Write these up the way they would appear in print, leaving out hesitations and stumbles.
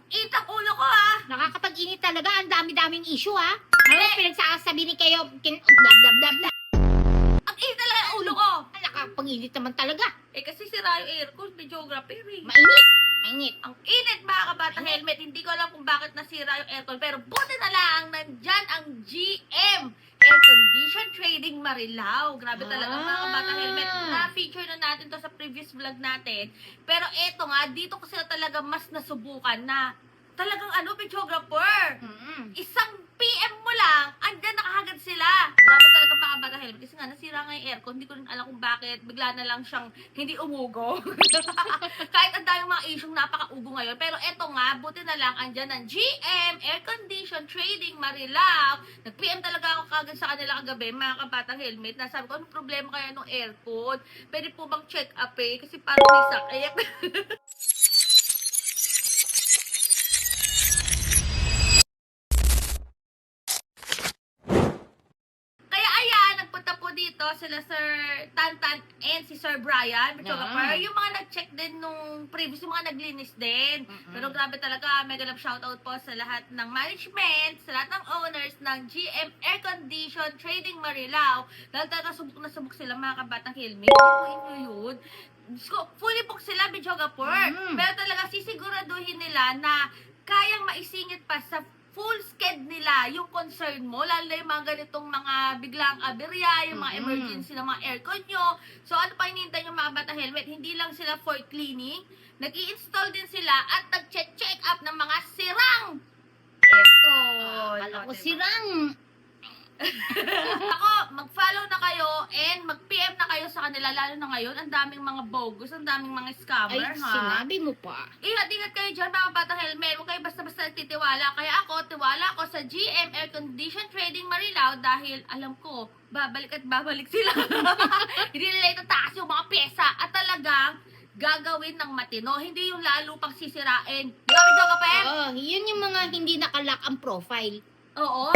Itang ulo ko ha! Nakakapag-init talaga. Ang dami-daming issue, ha? Ngayon, pinagsasabi ni kayo, bla. Ang init talaga ang ulo ko! Nakakapag-init naman talaga. Eh kasi sira yung aircon, videographer eh. Mainit. Mainit. Ang init mga kabata helmet. Hindi ko alam kung bakit nasira yung aircon. Pero buti na lang, nandyan ang GM Air Condition Trading Marilao. Grabe talaga mga kabata helmet. Na-feature na natin to sa previous vlog natin. Pero eto nga, dito ko sila talaga mas nasubukan na talagang videographer. Isang PM mo lang, andyan nakahagad sila. Grabe talaga mga kabata helmet. Kasi nga, nasira nga yung aircon. Hindi ko rin alam kung bakit. Bigla na lang siyang hindi umugo. Kahit ang daming mga isyong napaka-ugo ngayon. Pero eto nga, buti na lang, andyan ang GM, Air Condition Trading, Marilao. Nag-PM talaga ako kagad sa kanila kagabi, mga kabatang helmet. Nasabi ko, anong problema kaya nung aircon? Pwede po bang check up eh? Kasi parang may sakit. Kaya ayan, nagpunta po dito sila Sir Tantan and si Sir Brian, videographer. Yung mga nag-check din nung previous, yung mga naglinis din. Pero grabe talaga, mega love shoutout po sa lahat ng management, sa lahat ng owners ng GM Air Condition Trading Marilao. Dahil talaga subok na subok sila mga kabatang helmet. Hindi po yun. Fully book sila, videographer. Pero talaga sisiguraduhin nila na kayang maisingit pa sa full sked nila yung concern mo, lalo na yung mga ganitong mga biglang aberya, yung mga emergency ng mga aircon nyo. So, ano pa hinihintay yung mga bata helmet? Hindi lang sila for cleaning, nag-i-install din sila at nag-check up ng mga sirang aircon. Akala ko Diba? sirang. Ako, mag-follow na kayo and mag-PM na kayo sa kanila, lalo na ngayon, ang daming mga bogus, ang daming mga scammer, Ay, ha? sinabi mo pa. Ingat-ingat kayo dyan, mga batang helmet. Huwag kayo basta-basta nagtitiwala. Kaya ako, tiwala ako sa GM Air Condition Trading Marilao dahil alam ko, babalik at babalik sila. Hindi nila itataas yung mga pyesa at talagang gagawin ng matino. Hindi yung lalo pang sisirain. Grabe daw ka, Pep? Oo, yun yung mga hindi nakalock ang profile. Oo.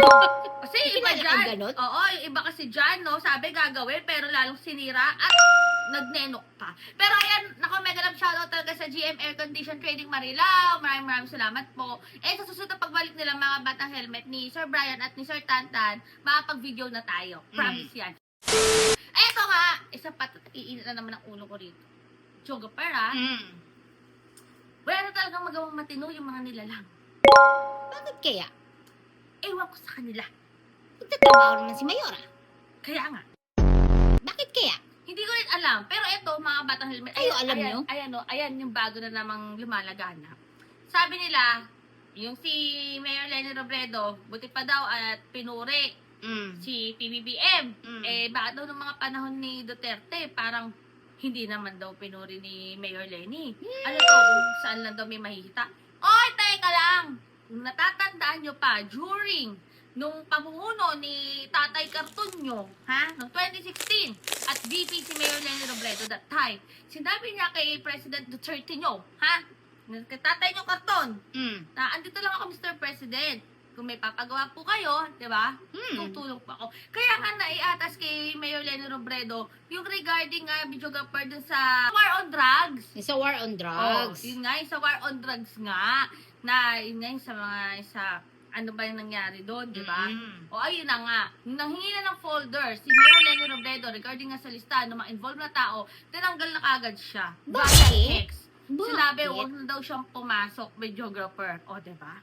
Kasi yung iba Pinalak ang dyan. ganun? Oo, yung iba kasi dyan, no, sabi gagawin, pero lalong sinira at nagnenok pa. Pero ayan, nako, mega love shoutout talaga sa GM Air Condition Trading Marilao. Maraming salamat po. Eh, sa susunod na pagbalik nila mga batang helmet ni Sir Brian at ni Sir Tantan, makapag-video na tayo. Promise yan. Ay, ito nga, isa pa, iinit na naman ang ulo ko rito. Joga para, wala na talagang magawang matino yung mga nilalang. Bakit kaya? Ewan ko sa kanila. Nagtatrabaho naman si Mayora. Kaya nga, Bakit kaya? hindi ko rin alam. Pero ito, mga batang helmet. Kayo, alam nyo? Ayan yung bago na namang lumalaganap. Sabi nila, yung si Mayor Leni Robredo, buti pa daw at pinuri si PBBM. Eh, bakit daw nung mga panahon ni Duterte, parang hindi naman daw pinuri ni Mayor Leni. Ano to, kung saan lang daw may mahihita? Oy, teka lang! Kung natatandaan nyo pa, during nung pamumuno ni Tatay Cartonio, noong 2016, at VP si Mayor Leni Robredo that time, sinabi niya kay President Duterte nyo, kay Tatay nyo Carton, na andito lang ako, Mr. President. Kung may papagawa po kayo, di ba? Tutulong po ako. Kaya nga naiatas kay Mayor Leni Robredo yung regarding videographer dun sa war on drugs. Yung sa war on drugs. Oh, yun nga, yung sa war on drugs nga. Na, yun nga, yung sa mga, ano ba yung nangyari doon, di ba? O, ayun na nga. Nung nanghingi na ng folder, si Mayor Leni Robredo, regarding nga sa listahan ng mga involved na tao, tinanggal na kagad siya. Bakit? Via text. Bakit? Sinabi, huwag na daw siyang pumasok, videographer. O, di ba?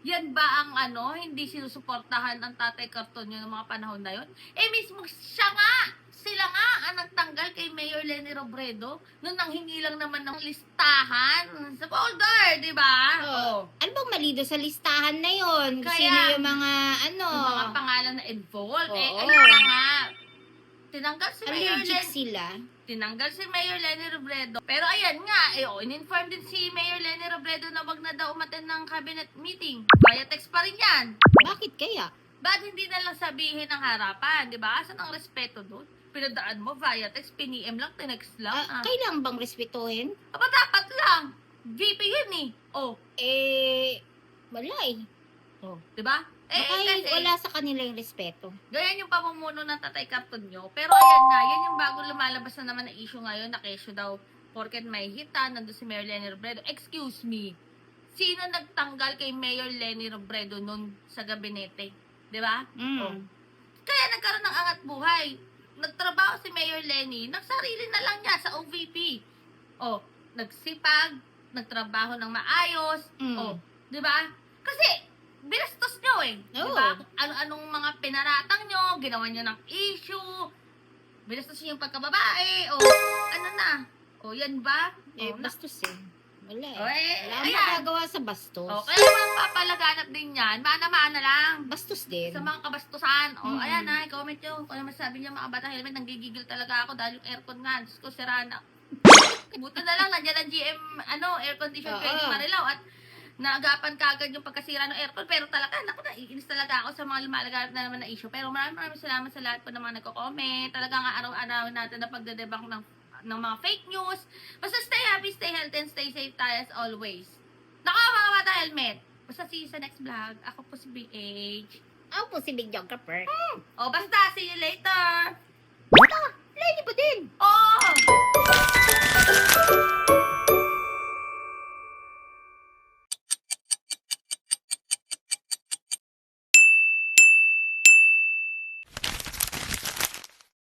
Yan ba ang hindi sinusuportahan ng Tatay Cartonio ng mga panahon na yun? Eh, mismo sila nga ang nagtanggal kay Mayor Leni Robredo nung nanghingi lang naman ng listahan sa folder, di ba? Oh. Ano bang mali doon sa listahan na yon? Kaya, Sino yung mga Yung mga pangalan na involved. Eh, Oo. ayun na nga. Tinanggal si Mayor allergic Leni. sila? Tinanggal si Mayor Leni Robredo. Pero ayan nga, in-inform din si Mayor Leni Robredo na wag na daw umattend ng cabinet meeting. Via text pa rin yan. Bakit kaya? Ba't hindi na lang sabihin ng harapan, di ba? Asan ang respeto doon? Pinadaan mo via text, piniem lang, tinext lang. Kailangan bang respetuhin? Aba, dapat lang. VP yun eh. Oh, Wala eh. di ba? Baka Kasi, wala sa kanila yung respeto. ganyan yung pamumuno ng Tatay Cartonio. Pero ayan nga, yan yung bago lumalabas na naman na issue ngayon na kesyo daw porket may hita, nandun si Mayor Leni Robredo. Excuse me, sino nagtanggal kay Mayor Leni Robredo nun sa gabinete? Di ba? Oh. Kaya nagkaroon ng angat buhay. Nagtrabaho si Mayor Leni, nagsarili na lang niya sa OVP. Oh, nagsipag, nagtrabaho ng maayos. Oh, di ba? Kasi, binastos nyo eh. Di ba? Ano-anong mga pinaratang nyo, ginawa nyo ng issue, binastos nyo yung pagkababae, o ano na. O, yan ba? O, Bastos eh. Wala eh. O, Wala akong ayan. magagawa sa bastos. O, kaya mga papalaganap din yan, mana-mana lang. Bastos din. Sa mga kabastusan. O, ayan na, comment nyo. Kung ano masabi niya mga bata helmet, nanggigigil talaga ako dahil yung aircon nga. Diyos ko, sira na. Buti na lang, nandiyan ang GM, air condition training Marilao at naagapan kagad yung pagkasira ng aircon. Pero talaga, naku, naiinis talaga ako sa mga lumalaganap na naman na issue. Pero maraming salamat sa lahat po ng mga nagko-comment. Talaga nga araw-araw natin na pagdedebunk ng mga fake news. Basta stay happy, stay healthy, and stay safe tayo as always. Nako, mga bata helmet. Basta see you sa next vlog. Ako po si BH. Ako po si Big Geographer. O, basta, see you later. Baka, Lenny pa din. Oh!